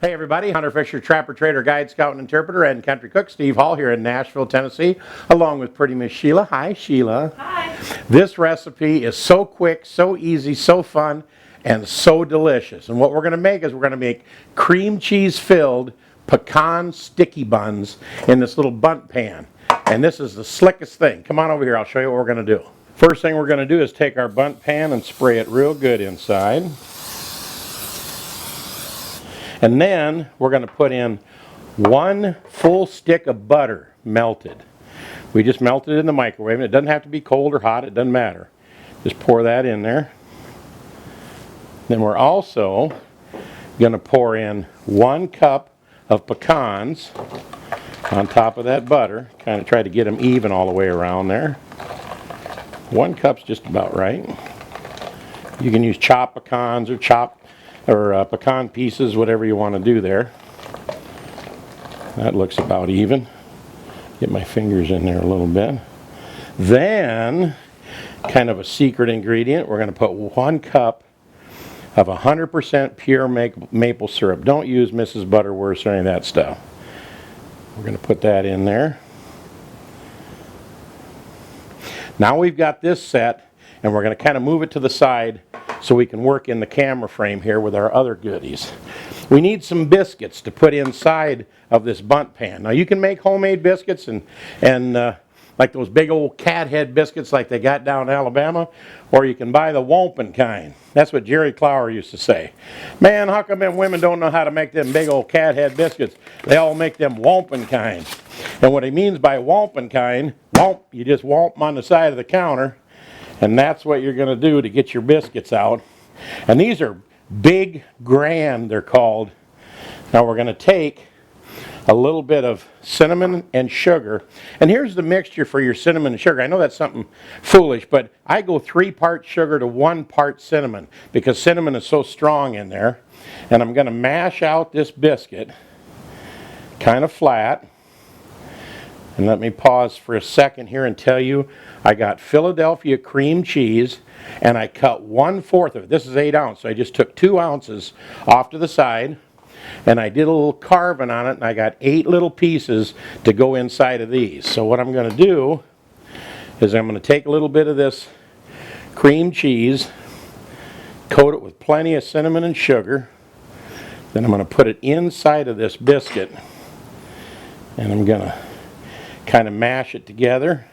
Hey everybody, Hunter Fisher, Trapper, Trader, Guide, Scout, and Interpreter, and Country Cook Steve Hall here in Nashville, Tennessee, along with pretty Miss Sheila. Hi, Sheila. Hi. This recipe is so quick, so easy, so fun, and so delicious. And what we're going to make is we're going to make cream cheese filled pecan sticky buns in this little bundt pan. And this is the slickest thing. Come on over here, I'll show you what we're going to do. First thing we're going to do is take our bundt pan and spray it real good inside. And then we're going to put in 1 full stick of butter melted. We just melted it in the microwave, and it doesn't have to be cold or hot, it doesn't matter. Just pour that in there. Then we're also going to pour in 1 cup of pecans on top of that butter. Kind of try to get them even all the way around there. 1 cup's just about right. You can use chopped pecans or pecan pieces, whatever you want to do there. That looks about even. Get my fingers in there a little bit. Then, kind of a secret ingredient, we're going to put 1 cup of 100% pure maple syrup. Don't use Mrs. Butterworth or any of that stuff. We're going to put that in there. Now we've got this set, and we're going to kind of move it to the side so we can work in the camera frame here with our other goodies. We need some biscuits to put inside of this bundt pan. Now you can make homemade biscuits and like those big old cat head biscuits like they got down in Alabama, or you can buy the wampin kind. That's what Jerry Clower used to say. Man, how come them women don't know how to make them big old cat head biscuits? They all make them wampin kind. And what he means by wampin kind, you just wamp them on the side of the counter. And that's what you're going to do to get your biscuits out. And these are big grand, they're called. Now we're going to take a little bit of cinnamon and sugar. And here's the mixture for your cinnamon and sugar. I know that's something foolish, but I go 3 parts sugar to 1 part cinnamon because cinnamon is so strong in there. And I'm going to mash out this biscuit kind of flat. And let me pause for a second here and tell you, I got Philadelphia cream cheese, and I cut 1/4 of it. This is 8 ounces, so I just took 2 ounces off to the side, and I did a little carving on it, and I got 8 little pieces to go inside of these. So what I'm going to do is I'm going to take a little bit of this cream cheese, coat it with plenty of cinnamon and sugar, then I'm going to put it inside of this biscuit, and I'm going to kind of mash it together.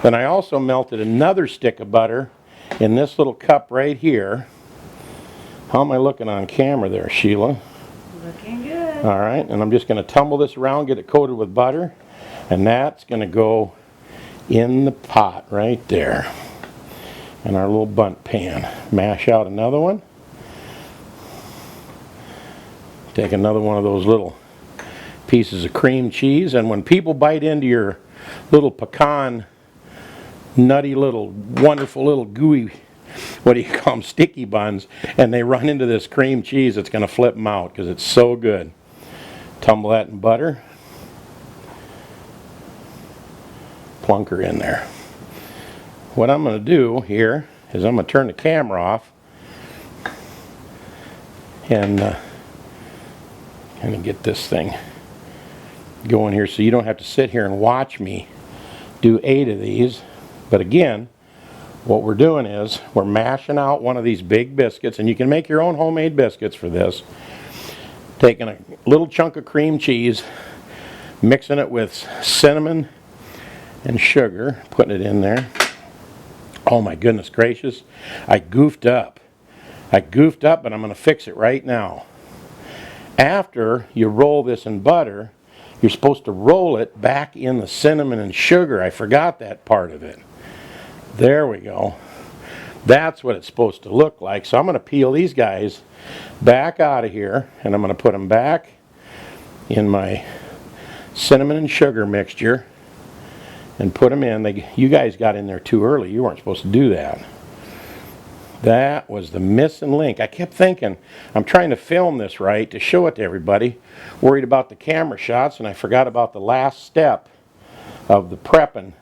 Then I also melted another stick of butter in this little cup right here. How am I looking on camera there, Sheila? Looking good. All right, and I'm just going to tumble this around, get it coated with butter, and that's going to go in the pot right there in our little bundt pan. Mash out another one. Take another one of those little pieces of cream cheese, and when people bite into your little pecan, nutty little, wonderful little gooey, what do you call them, sticky buns, and they run into this cream cheese, it's going to flip them out because it's so good. Tumble that in butter. Plunk her in there. What I'm going to do here is I'm going to turn the camera off and kind of get this thing going here so you don't have to sit here and watch me do 8 of these. But again, what we're doing is we're mashing out one of these big biscuits, and you can make your own homemade biscuits for this. Taking a little chunk of cream cheese, mixing it with cinnamon and sugar, putting it in there. Oh my goodness gracious, I goofed up, but I'm going to fix it right now. After you roll this in butter, you're supposed to roll it back in the cinnamon and sugar. I forgot that part of it. There we go. That's what it's supposed to look like. So I'm going to peel these guys back out of here, and I'm going to put them back in my cinnamon and sugar mixture and put them in. You guys got in there too early. You weren't supposed to do that. That was the missing link. I kept thinking, I'm trying to film this right to show it to everybody. Worried about the camera shots, and I forgot about the last step of the prepping.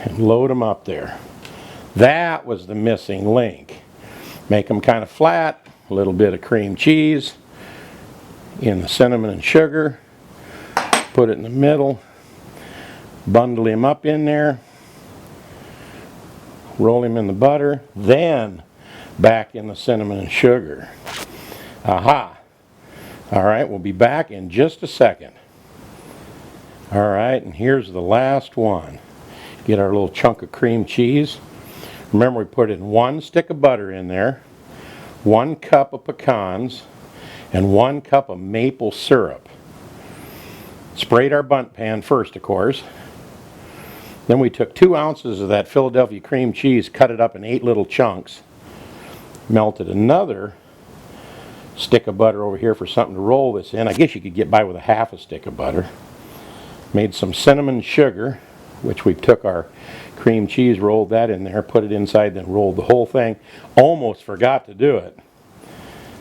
And load them up there. That was the missing link. Make them kind of flat, a little bit of cream cheese in the cinnamon and sugar. Put it in the middle. Bundle him up in there. Roll him in the butter. Then back in the cinnamon and sugar. Aha. All right, we'll be back in just a second. All right, and here's the last one. Get our little chunk of cream cheese. Remember, we put in 1 stick of butter in there, 1 cup of pecans, and 1 cup of maple syrup. Sprayed our bundt pan first, of course. Then we took 2 ounces of that Philadelphia cream cheese, cut it up in 8 little chunks. Melted another stick of butter over here for something to roll this in. I guess you could get by with a half a stick of butter. Made some cinnamon sugar, which we took our cream cheese, rolled that in there, put it inside, then rolled the whole thing. Almost forgot to do it,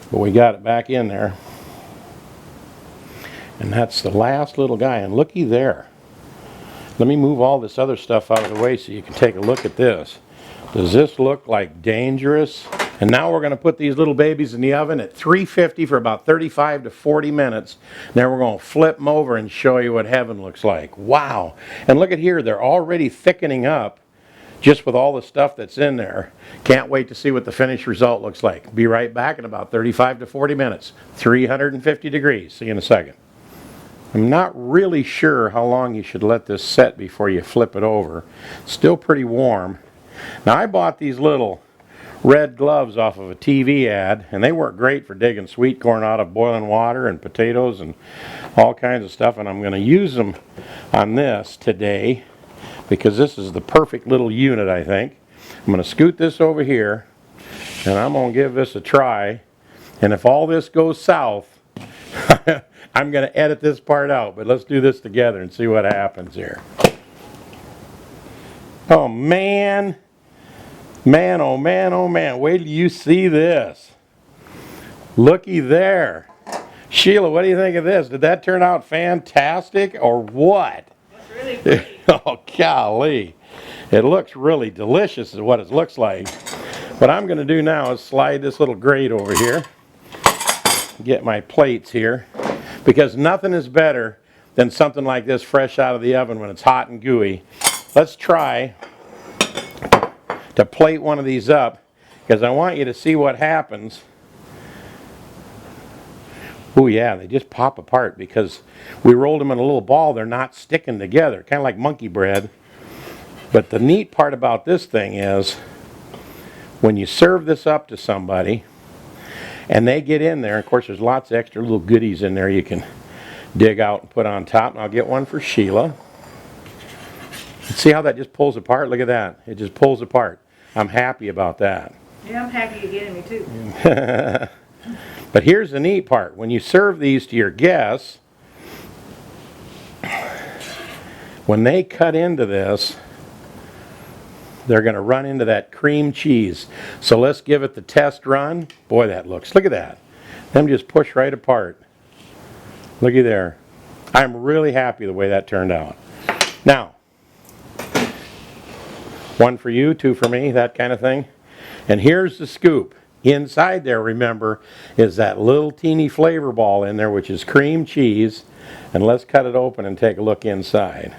but we got it back in there. And that's the last little guy, and looky there. Let me move all this other stuff out of the way so you can take a look at this. Does this look like dangerous? And now we're going to put these little babies in the oven at 350 for about 35 to 40 minutes. Now we're going to flip them over and show you what heaven looks like. Wow. And look at here, they're already thickening up just with all the stuff that's in there. Can't wait to see what the finished result looks like. Be right back in about 35 to 40 minutes. 350 degrees. See you in a second. I'm not really sure how long you should let this set before you flip it over. Still pretty warm. Now I bought these little red gloves off of a TV ad, and they work great for digging sweet corn out of boiling water and potatoes and all kinds of stuff, and I'm going to use them on this today because this is the perfect little unit, I think. I'm going to scoot this over here, and I'm going to give this a try, and if all this goes south, I'm going to edit this part out, but let's do this together and see what happens here. Oh man! Man, oh man, oh man, wait till you see this. Looky there. Sheila, what do you think of this? Did that turn out fantastic or what? That's really pretty. Oh, golly. It looks really delicious is what it looks like. What I'm going to do now is slide this little grate over here. Get my plates here. Because nothing is better than something like this fresh out of the oven when it's hot and gooey. Let's try to plate one of these up because I want you to see what happens. Oh yeah, they just pop apart because we rolled them in a little ball. They're not sticking together, kind of like monkey bread. But the neat part about this thing is when you serve this up to somebody and they get in there, of course there's lots of extra little goodies in there you can dig out and put on top. And I'll get one for Sheila. See how that just pulls apart? Look at that. It just pulls apart. I'm happy about that. Yeah, I'm happy you're getting me too. But here's the neat part. When you serve these to your guests, when they cut into this, they're going to run into that cream cheese. So let's give it the test run. Boy, that looks. Look at that. Them just push right apart. Looky there. I'm really happy the way that turned out. Now, 1 for you, 2 for me, that kind of thing. And here's the scoop. Inside there, remember, is that little teeny flavor ball in there, which is cream cheese. And let's cut it open and take a look inside.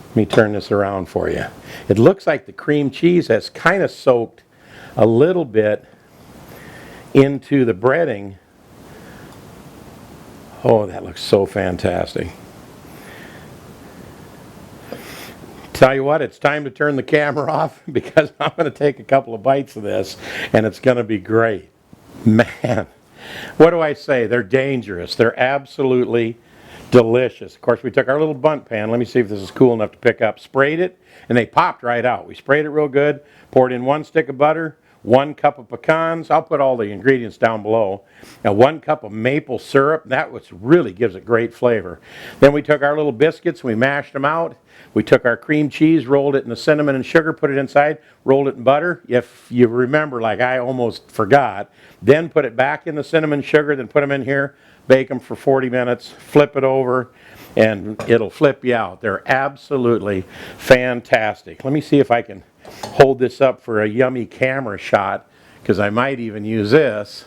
Let me turn this around for you. It looks like the cream cheese has kind of soaked a little bit into the breading. Oh, that looks so fantastic. Tell you what, it's time to turn the camera off because I'm going to take a couple of bites of this and it's going to be great. Man, what do I say? They're dangerous. They're absolutely delicious. Of course, we took our little bundt pan. Let me see if this is cool enough to pick up. Sprayed it and they popped right out. We sprayed it real good, poured in 1 stick of butter, 1 cup of pecans. I'll put all the ingredients down below. And 1 cup of maple syrup. That really gives it great flavor. Then we took our little biscuits, we mashed them out. We took our cream cheese, rolled it in the cinnamon and sugar, put it inside, rolled it in butter. If you remember, like I almost forgot, then put it back in the cinnamon sugar, then put them in here, bake them for 40 minutes, flip it over, and it'll flip you out. They're absolutely fantastic. Let me see if I can hold this up for a yummy camera shot, because I might even use this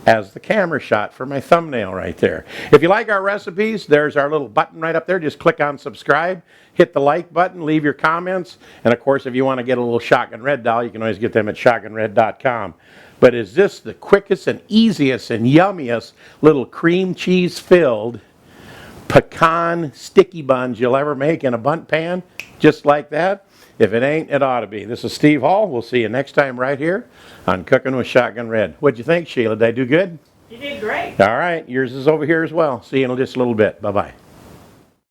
as the camera shot for my thumbnail right there. If you like our recipes, there's our little button right up there. Just click on subscribe, hit the like button, leave your comments, and of course if you want to get a little Shotgun Red doll, you can always get them at shotgunred.com. But is this the quickest and easiest and yummiest little cream cheese filled pecan sticky buns you'll ever make in a bundt pan? Just like that? If it ain't, it ought to be. This is Steve Hall. We'll see you next time right here on Cooking with Shotgun Red. What'd you think, Sheila? Did I do good? You did great. All right. Yours is over here as well. See you in just a little bit. Bye-bye.